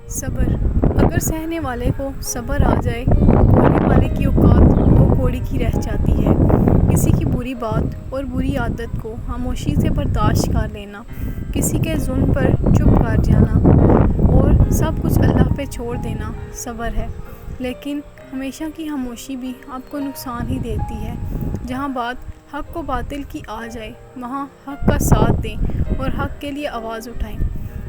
صبر اگر سہنے والے کو صبر آ جائے تو بولنے والے کی اوقات دو کوڑی کی رہ جاتی ہے۔ کسی کی بری بات اور بری عادت کو خاموشی سے برداشت کر لینا، کسی کے ظلم پر چپ کر جانا اور سب کچھ اللہ پہ چھوڑ دینا صبر ہے۔ لیکن ہمیشہ کی خاموشی بھی آپ کو نقصان ہی دیتی ہے۔ جہاں بات حق و باطل کی آ جائے وہاں حق کا ساتھ دیں اور حق کے لیے آواز اٹھائیں۔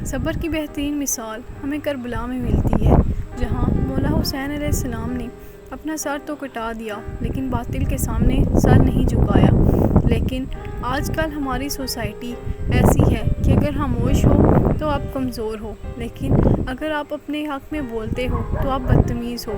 صبر کی بہترین مثال ہمیں کربلا میں ملتی ہے، جہاں مولا حسین علیہ السلام نے اپنا سر تو کٹا دیا لیکن باطل کے سامنے سر نہیں جھکایا۔ لیکن آج کل ہماری سوسائٹی ایسی ہے کہ اگر خاموش ہو تو آپ کمزور ہو، لیکن اگر آپ اپنے حق میں بولتے ہو تو آپ بدتمیز ہو۔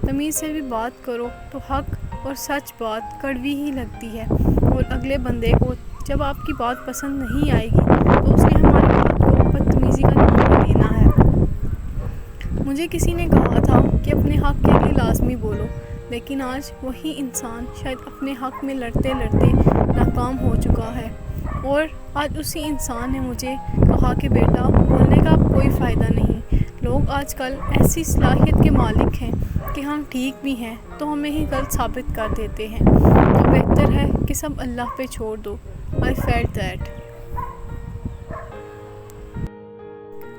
تمیز سے بھی بات کرو تو حق اور سچ بات کڑوی ہی لگتی ہے، اور اگلے بندے کو جب آپ کی بات پسند نہیں آئے گی تو اس نے ہماری بات کو بدتمیزی کا نام لینا ہے۔ مجھے کسی نے کہا تھا کہ اپنے حق کے لیے لازمی بولو، لیکن آج وہی انسان شاید اپنے حق میں لڑتے لڑتے ناکام ہو چکا ہے، اور آج اسی انسان نے مجھے کہا کہ بیٹا بولنے کا اب کوئی فائدہ نہیں۔ لوگ آج کل ایسی صلاحیت کے مالک ہیں کہ ہم ٹھیک بھی ہیں تو ہمیں ہی غلط ثابت کر دیتے ہیں، تو بہتر ہے کہ سب اللہ پہ چھوڑ دو۔ I felt that۔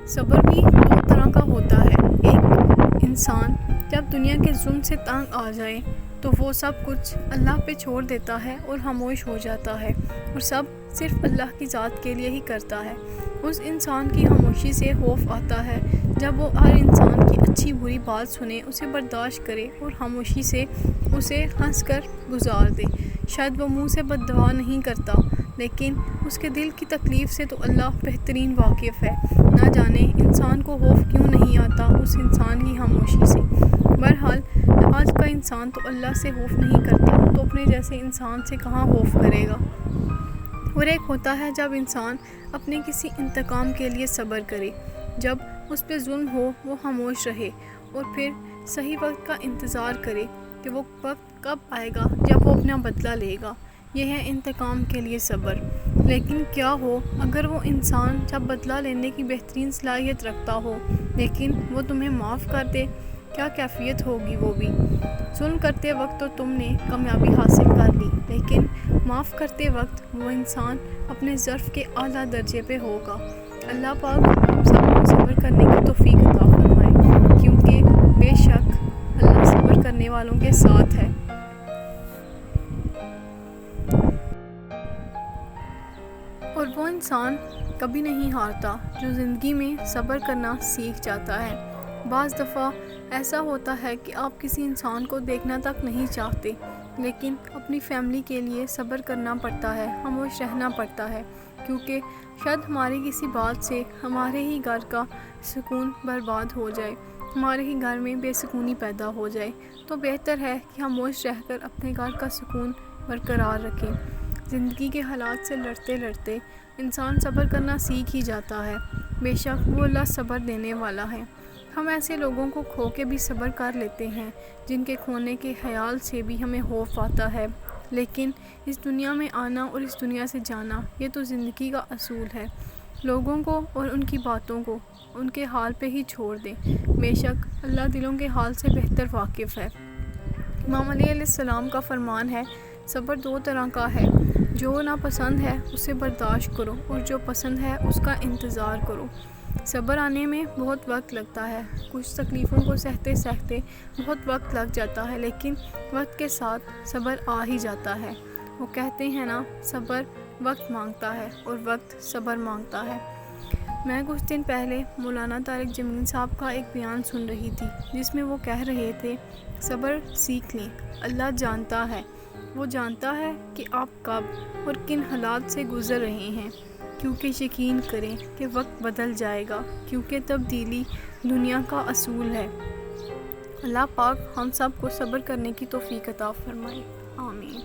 صبر بھی دو طرح کا ہوتا ہے۔ ایک انسان جب دنیا کے ظلم سے تنگ آ جائے تو وہ سب کچھ اللہ پہ چھوڑ دیتا ہے اور خاموش ہو جاتا ہے، اور سب صرف اللہ کی ذات کے لیے ہی کرتا ہے۔ اس انسان کی خاموشی سے خوف آتا ہے جب وہ ہر انسان کی اچھی بری بات سنے، اسے برداشت کرے اور خاموشی سے اسے ہنس کر گزار دے۔ شاید وہ منہ سے بد دعا نہیں کرتا، لیکن اس کے دل کی تکلیف سے تو اللہ بہترین واقف ہے۔ نہ جانے انسان کو خوف کیوں نہیں آتا اس انسان کی خاموشی سے۔ بہرحال آج کا انسان تو اللہ سے خوف نہیں کرتا تو اپنے جیسے انسان سے کہاں خوف کرے گا۔ اور ایک ہوتا ہے جب انسان اپنے کسی انتقام کے لیے صبر کرے، جب اس پہ ظلم ہو وہ خاموش رہے اور پھر صحیح وقت کا انتظار کرے کہ وہ وقت کب آئے گا جب وہ اپنا بدلہ لے گا۔ یہ ہے انتقام کے لیے صبر۔ لیکن کیا ہو اگر وہ انسان جب بدلہ لینے کی بہترین صلاحیت رکھتا ہو لیکن وہ تمہیں معاف کر دے، کیا کیفیت ہوگی وہ بھی۔ ظلم کرتے وقت تو تم نے کامیابی حاصل کر لی، لیکن معاف کرتے وقت وہ انسان اپنے ظرف کے اعلیٰ درجے پہ ہوگا۔ اللہ پاک ہم سب کو صبر کرنے کی توفیق عطا فرمائے، کیونکہ بے شک اللہ صبر کرنے والوں کے ساتھ ہے۔ اور وہ انسان کبھی نہیں ہارتا جو زندگی میں صبر کرنا سیکھ جاتا ہے۔ بعض دفعہ ایسا ہوتا ہے کہ آپ کسی انسان کو دیکھنا تک نہیں چاہتے، لیکن اپنی فیملی کے لیے صبر کرنا پڑتا ہے، خاموش رہنا پڑتا ہے، کیونکہ شاید ہماری کسی بات سے ہمارے ہی گھر کا سکون برباد ہو جائے، ہمارے ہی گھر میں بے سکونی پیدا ہو جائے۔ تو بہتر ہے کہ خاموش رہ کر اپنے گھر کا سکون برقرار رکھیں۔ زندگی کے حالات سے لڑتے لڑتے انسان صبر کرنا سیکھ ہی جاتا ہے، بے شک وہ اللہ صبر دینے والا ہے۔ ہم ایسے لوگوں کو کھو کے بھی صبر کر لیتے ہیں جن کے کھونے کے خیال سے بھی ہمیں خوف آتا ہے، لیکن اس دنیا میں آنا اور اس دنیا سے جانا یہ تو زندگی کا اصول ہے۔ لوگوں کو اور ان کی باتوں کو ان کے حال پہ ہی چھوڑ دیں، بے شک اللہ دلوں کے حال سے بہتر واقف ہے۔ امام علی علیہ السلام کا فرمان ہے، صبر دو طرح کا ہے، جو ناپسند ہے اسے برداشت کرو اور جو پسند ہے اس کا انتظار کرو۔ صبر آنے میں بہت وقت لگتا ہے، کچھ تکلیفوں کو سہتے سہتے بہت وقت لگ جاتا ہے، لیکن وقت کے ساتھ صبر آ ہی جاتا ہے۔ وہ کہتے ہیں نا، صبر وقت مانگتا ہے اور وقت صبر مانگتا ہے۔ میں کچھ دن پہلے مولانا طارق جمیل صاحب کا ایک بیان سن رہی تھی جس میں وہ کہہ رہے تھے، صبر سیکھ لیں، اللہ جانتا ہے، وہ جانتا ہے کہ آپ کب اور کن حالات سے گزر رہے ہیں، کیونکہ یقین کریں کہ وقت بدل جائے گا، کیونکہ تبدیلی دنیا کا اصول ہے۔ اللہ پاک ہم سب کو صبر کرنے کی توفیق عطا فرمائے، آمین۔